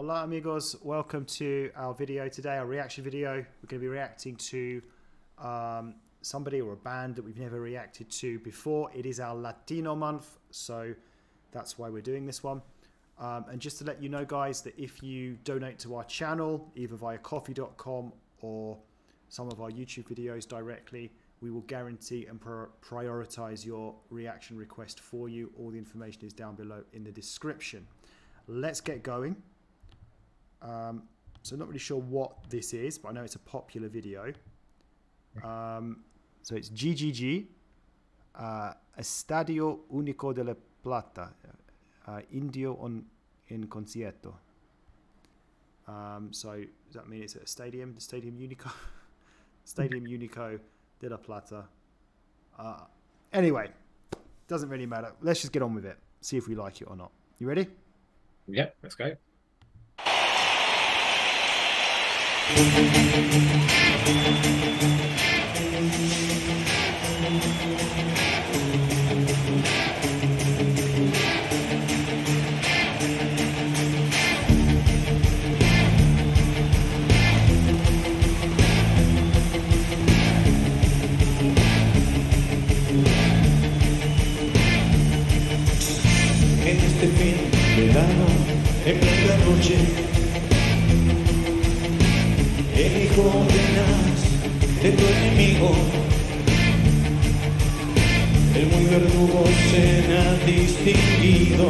Hola amigos, welcome to our video today, our reaction video. We're going to be reacting to somebody or a band that we've never reacted to before. It is our Latino month, so that's why we're doing this one. And just to let you know, guys, that if you donate to our channel, either via coffee.com or some of our YouTube videos directly, we will guarantee and prioritize your reaction request for you. All the information is down below in the description. Let's get going. So I'm not really sure what this is, but I know it's a popular video. So it's GGG, Estadio Único de la Plata, Indio in Concierto. So does that mean it's at a stadium? The Stadium Único? Stadium Único de la Plata. Anyway, doesn't really matter. Let's just get on with it. See if we like it or not. You ready? Yep, let's go. En este fin de verano, en plena noche, el hijo tenaz de tu enemigo, el muy verdugo se ha distinguido.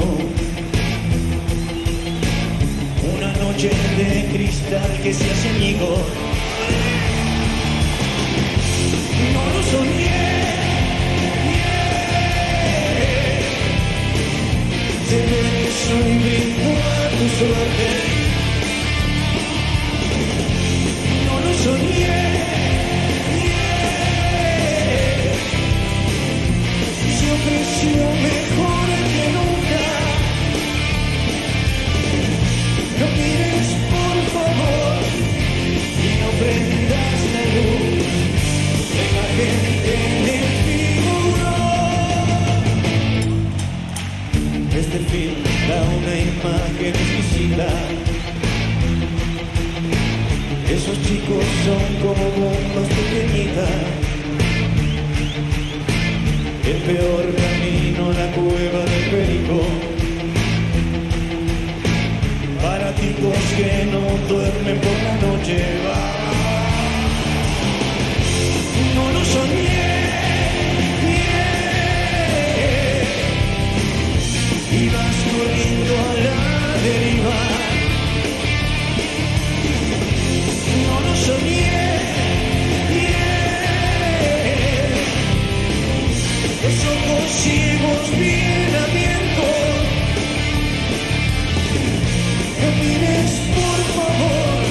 Una noche de cristal que se hace añigo. No lo soñé. Se ve, soy brindo a tu suerte. No lo soñé. Se ofreció mejor que nunca. No mires por favor y no prendas la luz. La imagen del figurón. Este film da una imagen exquisita. Esos chicos son como bombas pequeñitas. El peor camino, la cueva del perico. Para tipos que no duermen por la noche. No lo soñé. Ibas corriendo a la deriva. No lo soñé. Los ojos ciegos bien abiertos. No mires por favor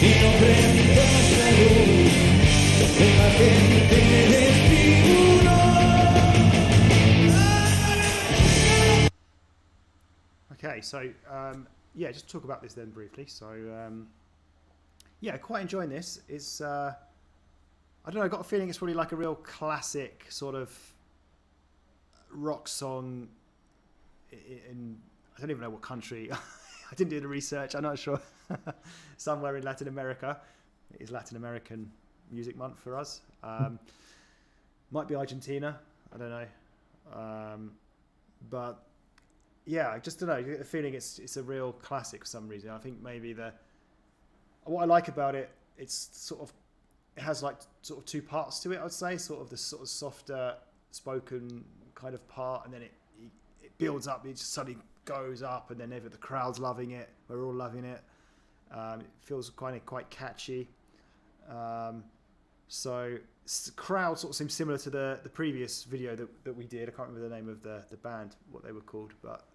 y no prendas la luz. La imagen te desfiguró. Okay, so yeah, just talk about this then briefly. So yeah, quite enjoying this. It's I don't know, I got a feeling it's probably like a real classic sort of rock song in I don't even know what country. I didn't do the research. I'm not sure. Somewhere in Latin America. It is Latin American Music Month for us. Might be Argentina. I don't know. But yeah, I just don't know. I get the feeling it's a real classic for some reason. I think maybe what I like about it, it's sort of, it has like sort of two parts to it, I'd say. Sort of the sort of softer spoken kind of part, and then it builds up. It just suddenly goes up, and then the crowd's loving it. We're all loving it. It feels quite catchy. So the crowd sort of seems similar to the previous video that we did. I can't remember the name of the band, what they were called, but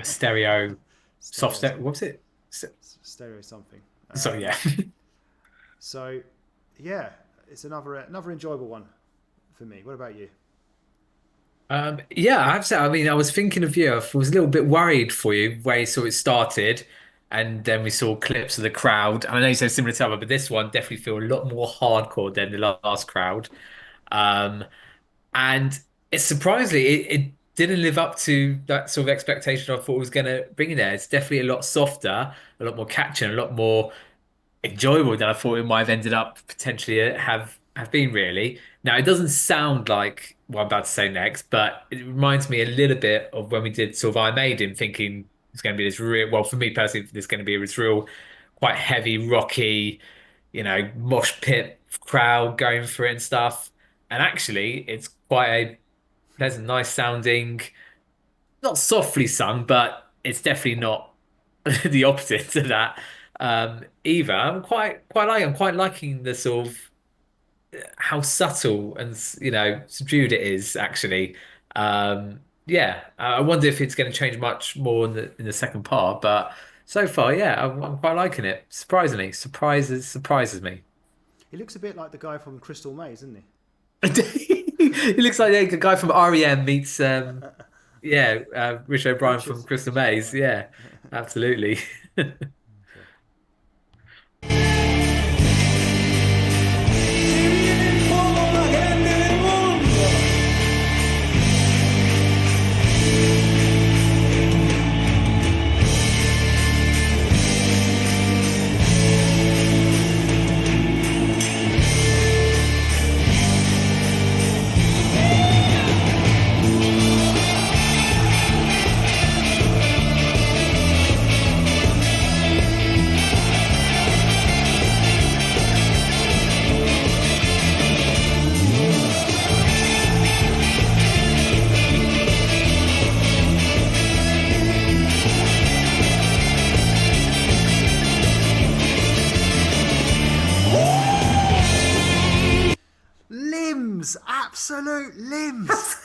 Stereo, soft Stereo, stereo. What's it? Stereo something. Sorry, yeah. So yeah, it's another enjoyable one for me. What about you? Yeah, I have to say, I mean, I was thinking of you. I was a little bit worried for you where you saw it started, and then we saw clips of the crowd. And I know you said similar to other, but this one definitely feel a lot more hardcore than the last crowd. Um, and it's surprisingly, it didn't live up to that sort of expectation I thought it was going to bring in there. It's definitely a lot softer, a lot more catchy, and a lot more enjoyable than I thought it might have ended up potentially have been really. Now it doesn't sound like what I'm about to say next, but it reminds me a little bit of when we did sort of I Made Him, thinking it's going to be this real, well, for me personally, there's going to be this real quite heavy, rocky, mosh pit crowd going for it and stuff. And actually it's quite a pleasant, nice sounding, not softly sung, but it's definitely not the opposite to that either. I'm quite liking the sort of how subtle and subdued it is actually. Yeah, I wonder if it's going to change much more in the second part, but so far, yeah, I'm quite liking it. Surprisingly, surprises me. He looks a bit like the guy from Crystal Maze, isn't he? He looks like a guy from REM meets Rich O'Brien Richard, from Crystal Richard Maze. O'Brien. Yeah, absolutely. Okay. Como la gente del mundo. Limbs, absolute limbs.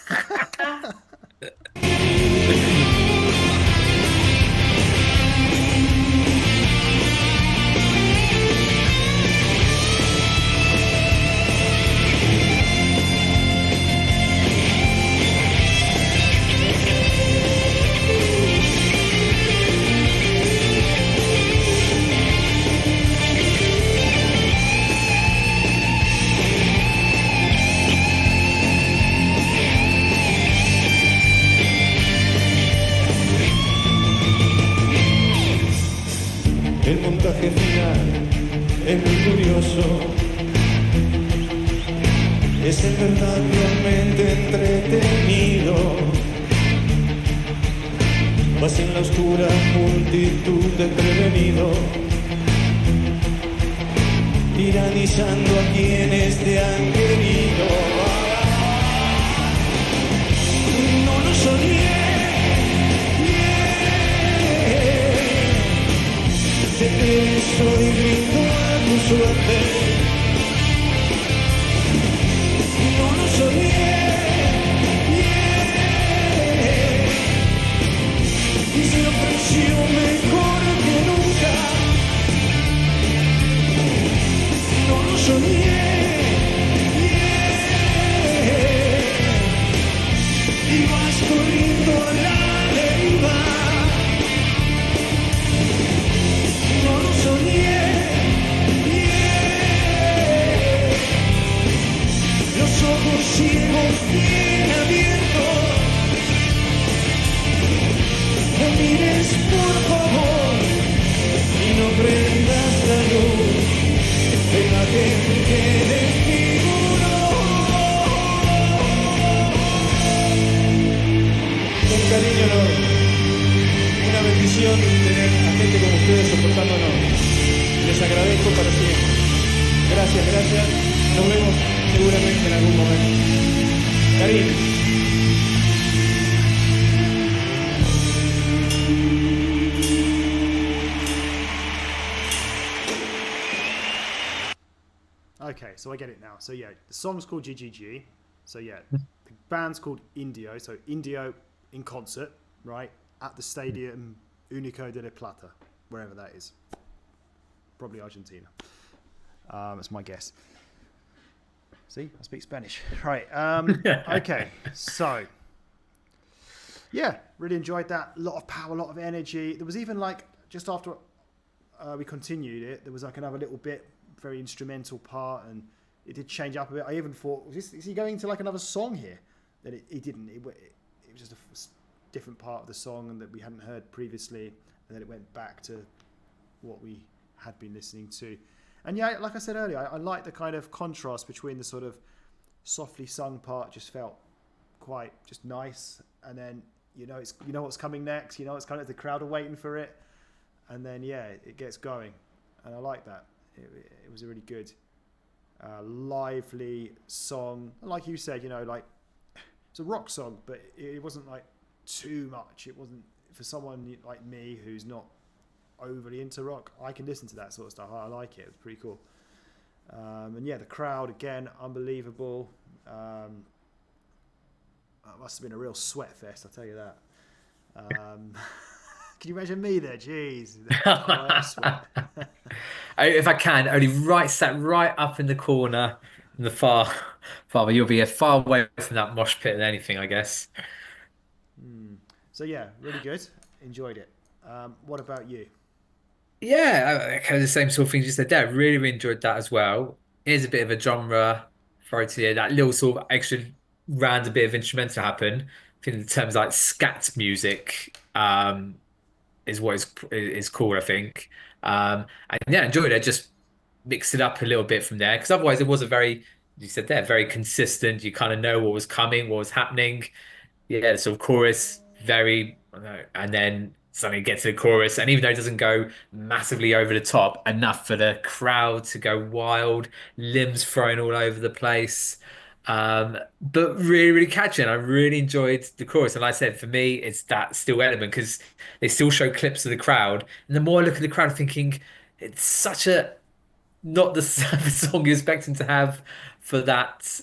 El montaje final es muy curioso. Es en verdad realmente entretenido. Vas en la oscura multitud de prevenido, tiranizando a quienes te han querido. No lo soñé. Te beso y brindo a tu suerte. No lo soñé. Y se ofreció mejor que nunca. No lo soñé. Y vas corriendo a la deriva. No lo soñé, los ojos ciegos bien abiertos. No mires por favor y no prendas la luz de la gente que desfiguró. Con cariño enorme. Una bendición tener a gente como ustedes soportándonos. Les agradezco para siempre. Gracias, gracias. Nos vemos seguramente en algún momento. Cariño. Okay, so I get it now. So yeah, the song's called GGG. So yeah, the band's called Indio. So Indio in concert, right? At the Stadium Único de Plata, wherever that is. Probably Argentina. That's my guess. See, I speak Spanish. Right. Okay. So, yeah, really enjoyed that. A lot of power, a lot of energy. There was even like, just after we continued it, there was like another little bit, very instrumental part, and it did change up a bit. I even thought, is he going to like another song here? That he didn't. It just a different part of the song and that we hadn't heard previously, and then it went back to what we had been listening to. And yeah, like I said earlier, I like the kind of contrast between the sort of softly sung part. Just felt quite just nice, and then you know what's coming next. You know, it's kind of the crowd are waiting for it, and then yeah, it gets going, and I like that. It was a really good, lively song. Like you said, you know, like it's a rock song, but it wasn't like too much. It wasn't for someone like me who's not overly into rock. I can listen to that sort of stuff. I like it. It was pretty cool. And yeah, the crowd again, unbelievable. It must have been a real sweat fest, I'll tell you that. Can you imagine me there? Jeez, I sweat. If I can, only sat right up in the corner, in the far, you'll be far away from that mosh pit than anything, I guess. So yeah, really good. Enjoyed it. What about you? Yeah, kind of the same sort of thing you said there. Really, really enjoyed that as well. Here's a bit of a genre throw to you, that little sort of extra random bit of instrumental happen. I think in terms of like scat music, is what is called, I think. And yeah, enjoyed it. Just mixed it up a little bit from there because otherwise it was a very, you said there, very consistent. You kind of know what was coming, what was happening. Yeah, so chorus very, I don't know, and then suddenly get to the chorus, and even though it doesn't go massively over the top, enough for the crowd to go wild, limbs thrown all over the place. But really, really catchy, and I really enjoyed the chorus. And like I said, for me, it's that still element because they still show clips of the crowd, and the more I look at the crowd, thinking it's such a not the the song you're expecting to have for that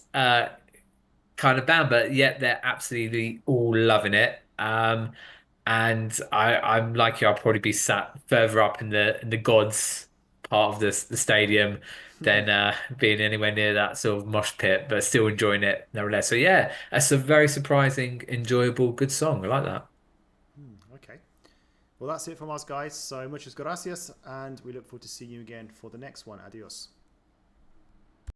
kind of band, but yet they're absolutely all loving it. And I'm like you, I'll probably be sat further up in the gods part of the stadium than being anywhere near that sort of mosh pit, but still enjoying it nevertheless. So yeah, it's a very surprising, enjoyable, good song. I like that. Okay. Well, that's it from us, guys. So muchas gracias, and we look forward to seeing you again for the next one. Adios.